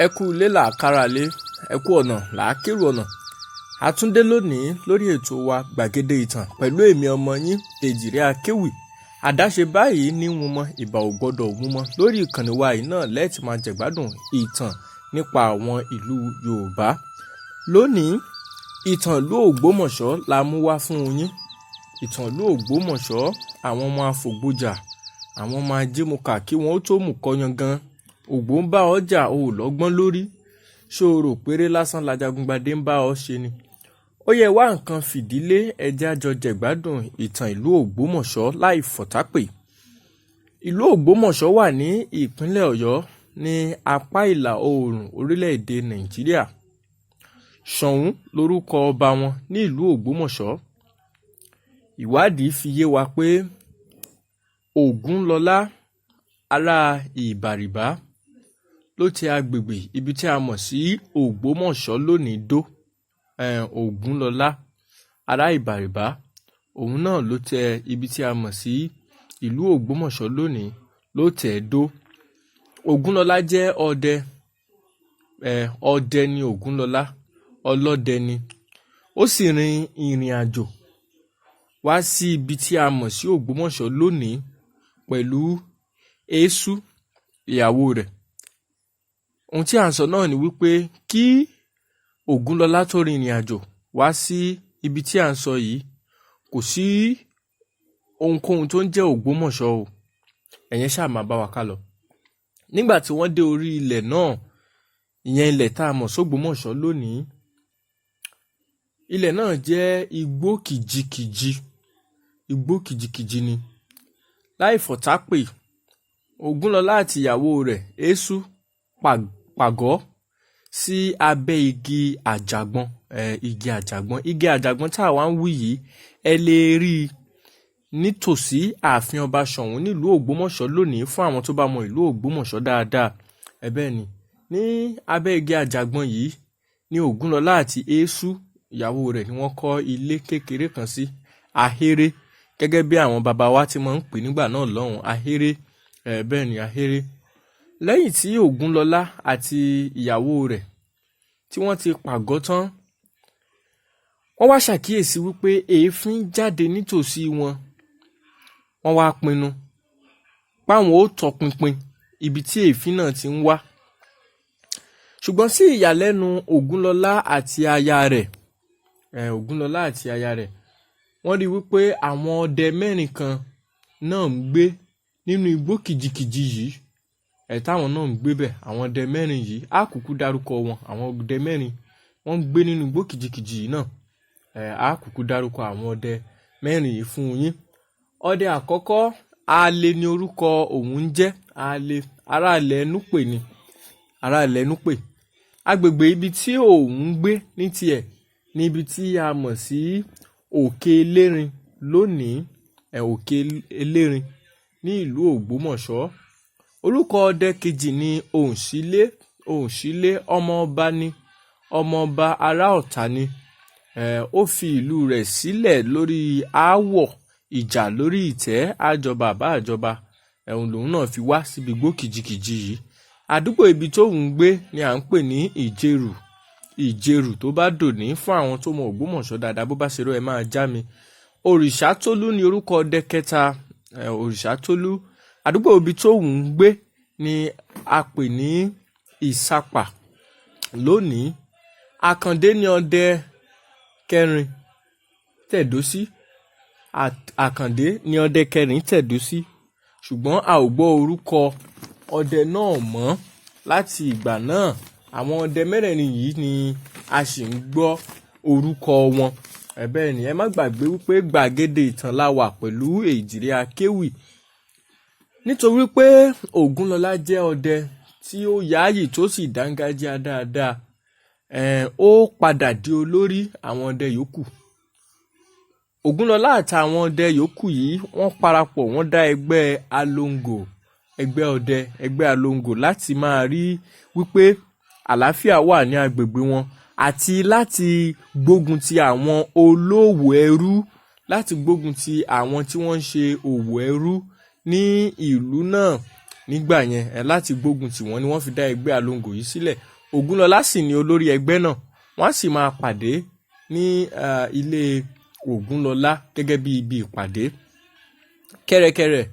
Ẹ kú ilé làákàrà lé, ẹ kú ọ̀nà làákèrò ọ̀nà. Àtúndé lónìí lórí ètò wa gbàgede ìtàn pẹ̀lú èmi ọmọ yín Èjìrẹ́ Akéwì. Àdáṣe báyìí ní wọn mọ ìbà ò gbọdọ̀ mú mọ́ lórí ìkànnì wa yìí náà lẹ́ẹ̀tì máa jẹ̀gbádùn ìtàn nípa àwọn ìlú Yorùbá. Lónìí ìtàn ìlú Ògbómọ̀ṣọ́ la mú wá fún yín. Ìtàn ìlú Ògbómọ̀ṣọ́, àwọn ọmọ afògbójà, àwọn ọmọ ajímukà kí wọ́n ó tó mú kọyan gan. Ògbó ń bá ọjà ò lọ́gbọ́n lórí, ṣòro péré lásán lajagungbadé ń bá ọ ṣe ni. Ó yẹ wá nǹkan fìdílé ẹjẹ́ àjọ jẹ̀gbádùn ìtàn ìlú Ògbómọ̀ṣọ́ láì fọ̀tápè. Ìlú Ògbómọ̀ṣọ́ wà ní ìpínlẹ̀ Ọ̀yọ́ ní apá ìlà oòrùn orílẹ̀-èdè Nàìjíríà. Ṣọ̀ún lórúkọ ọba wọn ní ìlú Ògbómọ̀ṣọ́. Ìwádìí fi yé wa pé Ògúnlọlá ará Ìbàrìbá ló tẹ agbègbè ibi tí a mọ̀ sí Ògbómọ̀ṣọ́ lónìí dó. Ògúnlọlá ará Ìbàrìbá, òun náà ló tẹ ibi tí a mọ̀ sí ìlú Ògbómọ̀ṣọ́ lónìí ló tẹ̀ dó. Ògúnlọlá jẹ́ ọdẹ, ọdẹ ni Ògúnlọlá, ọlọ́dẹ ni. Ó sì rin ìrìn àjò wá sí ibi tí a mọ̀ sí Ògbómọ̀ṣọ́ lónìí pẹ̀lú Èṣù ìyàwó rẹ̀. Ohun tí à ń sọ náà ni wípé kí Ògúnlọlá tó rin ìrìn àjò wá sí ibi tí à ń sọ yìí, kò sí ohunkóhun tó ń jẹ́ Ògbómọ̀ṣọ́ o. Ẹ̀yẹn ṣáà máa bá wa ká lọ. Nígbà tí wọ́n dé orí ilẹ̀ náà, ìyẹn ilẹ̀ tá a mọ̀ sógbómọ̀ṣọ́ lónìí, ilẹ̀ náà jẹ́ igbó kìjikìji, igbó kìjikìji ni. Láì fọ̀tápè, Ògúnlọlá àti ìyàwó rẹ̀ Èṣù pàgọ́ sí abẹ́ igi àjàgbọn. Igi àjàgbọn tá a wá ń wí yìí, ẹ lè rí i nítòsí ààfin ọba Ṣọ̀ún nílùú Ògbómọ̀ṣọ́ lónìí fún àwọn tó bá mọ ìlú Ògbómọ̀ṣọ́ dáadáa. Bẹ́ẹ̀ ni, ní abẹ́ igi àjàgbọn yìí ni Ògúnlọlá àti Èṣù ìyàwó rẹ̀ ni wọ́n kọ́ ilé kékeré kan sí, ahéré, gẹ́gẹ́ bí àwọn baba wa ti máa ń pè nígbà náà lọ́hùn, ahéré. Bẹ́ẹ̀ ni, ahéré. Lẹ́yìn tí Ògúnlọlá àti ìyàwó rẹ̀ tí wọ́n ti pàgọ́ tán, wọ́n wá ṣàkíyèsí wípé èéfín jáde nítòsí wọn. Wọ́n wá pinnu páwọn ó tọpinpin ibi tí èéfín náà ti ń wá. Ṣùgbọ́n sí ìyàlẹ́nu Ògúnlọlá àti aya rẹ̀, Ògúnlọlá àti aya rẹ̀, wọ́n rí wípé àwọn ọdẹ mẹ́rin kan náà ń gbé nínú igbó kìjikìji yìí. Táwọn náà ń gbé bẹ̀, àwọn ọdẹ mẹ́rin yìí, á kúkú dárúkọ wọn. Àwọn ọdẹ mẹ́rin wọ́n ń gbé nínú igbó kìjikìji yìí náà. Á kúkú dárúkọ àwọn ọdẹ mẹ́rin yìí fún yín. Ọdẹ àkọ́kọ́, Alẹ́ ni orúkọ òun ń jẹ́. Alẹ́, ará ilẹ̀ Núpè ni, ará ilẹ̀ Núpè. Agbègbè ibi tí òun ń gbé ní tiẹ̀ ní ibi tí a mọ̀ sí Òkè Elérin lónìí, Òkè Elérin ní ìlú Ògbómọ̀ṣọ́. Orúkọ ọdẹ kejì ni Òǹṣílé, ọmọ ọba ni, ọmọ ọba ará Ọ̀tà ni. Ó fi ìlú rẹ̀ sílẹ̀ lórí aáwọ̀ ìjà lórí ìtẹ́ àjọba àbá àjọba. Òun lòun náà fi wá síbi igbó kìjikìji yìí. Àdúgbò ibi tó ń gbé ni à ń pè ní Ìjerù tó bá dòní fún àwọn tó mọ Ògbómọ̀ṣọ́ dáadáa. Bó bá ṣe rọ ẹ máa já mi. Òrìṣàtólú ni orúkọ ọdẹ kẹta, Òrìṣàtólú. Àdúgbò ibi tó ń gbé ni a pè ní Ìsapà lónìí. Àkàndé ni ọdẹ kẹrin tẹ̀dó sí. Àkàndé ni ọdẹ kẹrin tẹ̀dó sí. Ṣùgbọ́n a ò gbọ́ orúkọ ọdẹ náà mọ́ láti ìgbà náà. Àwọn ọdẹ mẹ́rẹ̀ẹ̀rin yìí ni a sì ń gbọ́ orúkọ wọn. Bẹ́ẹ̀ ni, ẹ má gbàgbé wípé gbàgede ìtàn la wà pẹ̀lú Èjìrẹ́ Akéwì. Nítorí pé Ògúnlọlá jẹ́ ọdẹ tí ó yááyì tó sì dángájíá dáadáa, ó padà di olórí àwọn ọdẹ yòókù. Ògúnlọlá àtàwọn ọdẹ yòókù yìí wọ́n parapọ̀, wọ́n dá ẹgbẹ́ Alongo, ẹgbẹ́ ọdẹ, ẹgbẹ́ Alongo, láti máa rí wípé àlàáfíà wà ní agbègbè wọn àti láti gbógun ti àwọn olówó ẹrú, láti gbógun ti àwọn tí wọ́n ń ṣe òwò ẹrú ní ìlú náà. nígbà yẹn láti gbógun tì wọ́n ni wọ́n fi dá ẹgbẹ́ Alongo yìí sílẹ̀. Ògúnlọlá sì ni olórí ẹgbẹ́ náà. Wọ́n á sì máa pàdé ní ilé Ògúnlọlá gẹ́gẹ́ bí ibi ìpàdé. Kẹ́rẹ́kẹ́rẹ́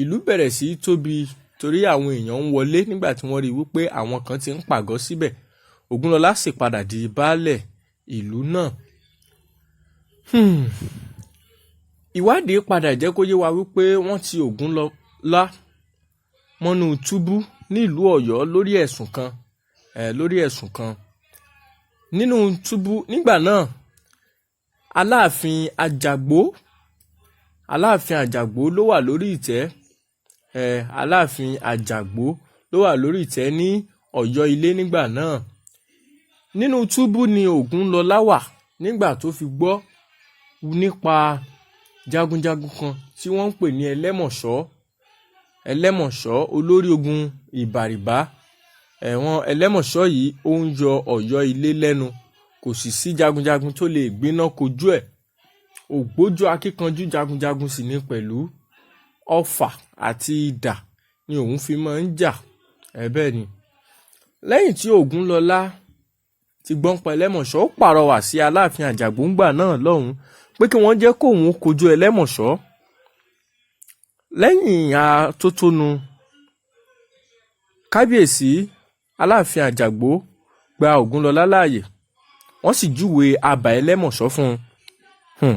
ìlú bẹ̀rẹ̀ sí í tóbi torí àwọn èèyàn ń wọlé nígbà tí wọ́n rí wípé àwọn kan ti ń pàgọ́ síbẹ̀. Ògúnlọlá sì padà di baálẹ̀ ìlú náà. Ìwádìí padà jẹ́ kó yé wa wípé wọ́n ti Ògúnlọlá mọ́nú túbú nílùú Ọ̀yọ́ lórí ẹ̀sùn kan. Nínú túbú nígbà náà Aláàfin Àjàgbó ló wà lórí ìtẹ́. Aláàfin Àjàgbó ló wà lórí ìtẹ́ ní Ọ̀yọ́ ilé nígbà náà. Nínú túbú ni Ògúnlọlá wà nígbà tó fi gbọ́ nípa jagunjagun kan tí wọ́n ń pè ní Ẹlẹ́mọ̀ṣọ́ olórí ogun Ìbàrìbá. Ẹlẹ́mọ̀ṣọ́ yìí ó ń yọ Ọ̀yọ́ ilé lẹ́nu, kò sì sí jagunjagun tó lè gbéná kojú ẹ̀. Ògbójú akíkanjú jagunjagun sì ní pẹ̀lú ọfà àti idà ni òun fi máa ń jà. Bẹ́ẹ̀ ni. Lẹ́yìn tí Ògúnlọlá ti gbọ́n pa Ẹlẹ́mọ̀ṣọ́, ó pàrọwà sí Aláàfin Àjàgbó ńgbà náà lọ́hùn pé kí wọ́n jẹ́ kóun kojú Ẹlẹ́mọ̀ṣọ́. Lẹ́yìn atótónu kábíyèsí Aláàfin Àjàgbó gba Ògúnlọlá láàyè, wọ́n sì júwe àbá Ẹlẹ́mọ̀ṣọ́ fún un.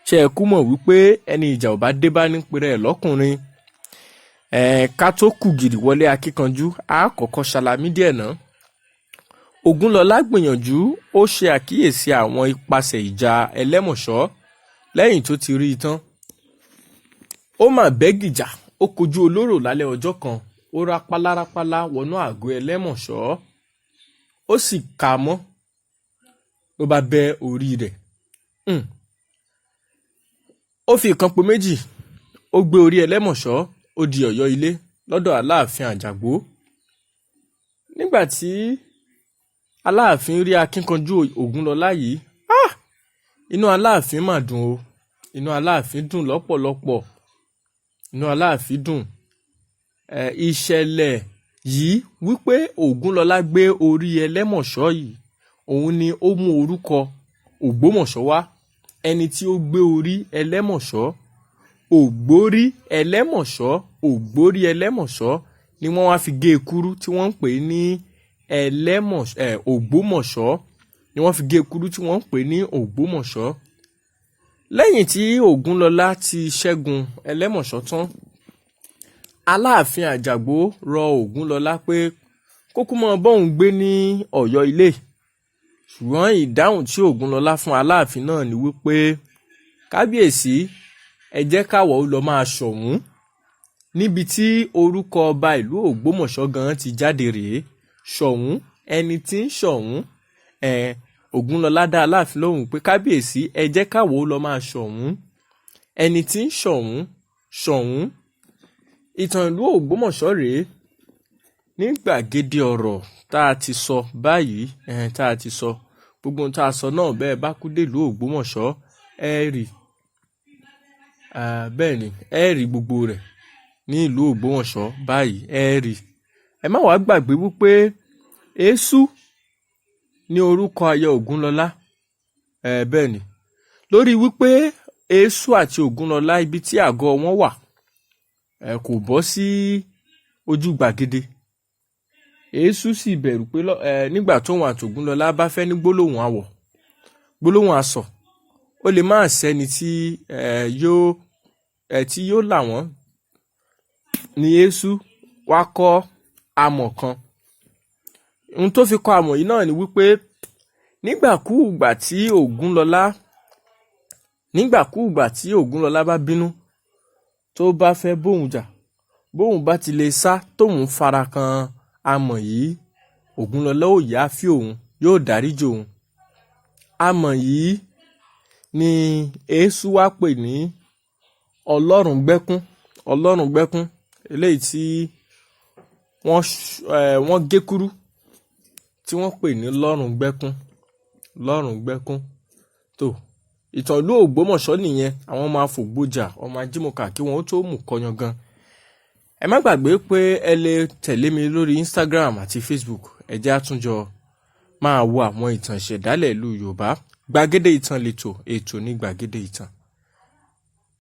Ṣé ẹ kú mọ̀ wípé ẹni ìjà ò bá dé bá ní pèrè ẹ̀ lọ́kùnrin. Ká tó kù gìrì wọlé akíkanjú, a kọ́kọ́ ṣàlàmì díẹ̀ náà. Ògúnlọlá gbìyànjú, ó ṣe àkíyèsí àwọn ipasẹ̀ ìjà Ẹlẹ́mọ̀ṣọ́. Lẹ́yìn tó ti rí i tán, ó mà bẹ́gìjà, ó kojú olóró lálẹ́ ọjọ́ kan, ó rápálá wọnú àgọ́ Ẹlẹ́mọ̀ṣọ́, ó sì kà mọ́, ló bá bẹ́ orí rẹ̀. Ó fi ìkan po méjì, ó gbé orí Ẹlẹ́mọ̀ṣọ́, ó di Ọ̀yọ́ ilé lọ́dọ̀ Aláàfin Àjàgbó. Nígbà tí Aláàfin rí akínkanjú Ògúnlọlá yìí, inú Aláàfin mà dùn o. Inú Aláàfin dùn lọ́pọ̀lọpọ̀. Inú Aláàfin dùn. Ìṣẹ̀lẹ̀ yìí wípé Ògúnlọlá gbé orí Ẹlẹ́mọ̀ṣọ́ yìí, òun ni ó mú orúkọ Ògbómọ̀ṣọ́ wá. Ẹni tí ó gbé orí Ẹlẹ́mọ̀ṣọ́, Ògbórí Ẹlẹ́mọ̀ṣọ́ ni wọ́n wá fi gé ekuru tí wọ́n ń pè ní Ògbómọ̀ṣọ́, ni wọ́n fi gé ekuru tí wọ́n ń pè ní Ògbómọ̀ṣọ́. Lẹ́yìn tí Ògúnlọlá ti ṣẹ́gun Ẹlẹ́mọ̀ṣọ́ tán, Aláàfin Àjàgbó rọ Ògúnlọlá pé kó kú mọ́ bọ́un gbé ní Ọ̀yọ́ ilé. Ṣùgbọ́n ìdáhùn tí Ògúnlọlá fún Aláàfin náà ni wípé kábíyèsí, ẹ jẹ́ káwọ̀ ó lọ máa ṣọ̀hún. Níbi tí orúkọ ọba ìlú Ògbómọ̀ṣọ́ gan ti jáde rèé. Ṣọ̀hún, ẹni tí ń ṣọ̀hún. Ògúnlọlá dá Aláàfin lóhùn pé kábíyèsí, ẹ jẹ́ káwọ̀ ó lọ máa ṣọ̀hún. Ẹni tí ń ṣọ̀hún. Ìtàn ìlú Ògbómọ̀ṣọ́ rèé. Ní gbàgede ọ̀rọ̀ tá a ti sọ báyìí, tá a ti sọ gbogbo ohun tá a sọ náà, bẹ́ẹ̀ bá kú dé ìlú Ògbómọ̀ṣọ́, ẹ rí bẹ́ẹ̀ ni ẹ rí gbogbo rẹ̀ ní ìlú Ògbómọ̀ṣọ́ báyìí, ẹ rí. Ẹ má wàá gbàgbé wípé Èṣù ní orúkọ aya Ògúnlọlá. Bẹ́ẹ̀ ni, lórí wípé Èṣù àti Ògúnlọlá ibi tí àgọ́ wọn wà kò bọ́ sí ojú gbàgede. Èṣù sì bẹ̀rù pé nígbà tóun àti Ògúnlọlá bá fẹ́ ní gbólóhùn asọ̀, ó lè má sẹ́ni tí yóò là wọ́n. Ni Èṣù wá kọ́ amọ̀ kan. Ohun tó fi kọ́ amọ̀ yìí náà ni wípé nígbàkúùgbà tí Ògúnlọlá bá bínú tó bá fẹ́ bóun jà, bóun bá ti lè sá tóun fara kan amọ̀ yìí, Ògúnlọlá ò yá fí òun, yóò dáríjì òun. Amọ̀ yìí ni Èṣù wá pè ní Ọlọ́run gbẹ́kún, eléyìí tí wọ́n gé kúrú tí wọ́n pè ní lọ́rùn gbẹ́kún. Tó ìtàn ìlú Ògbómọ̀ṣọ́ nìyẹn. Àwọn ọmọ afògbójà, ọmọ ajímọ̀ká kí wọ́n tó mú kọyan gan. ẹ má gbàgbé pé ẹ lè tẹ̀lé mi lórí Instagram àti Facebook. Ẹ jẹ́ á tún jọ máa wo àwọn ìtàn ìṣẹ̀dálẹ̀ ìlú Yorùbá. Gbàgede ìtàn lètò, ètò ní gbàgede ìtàn.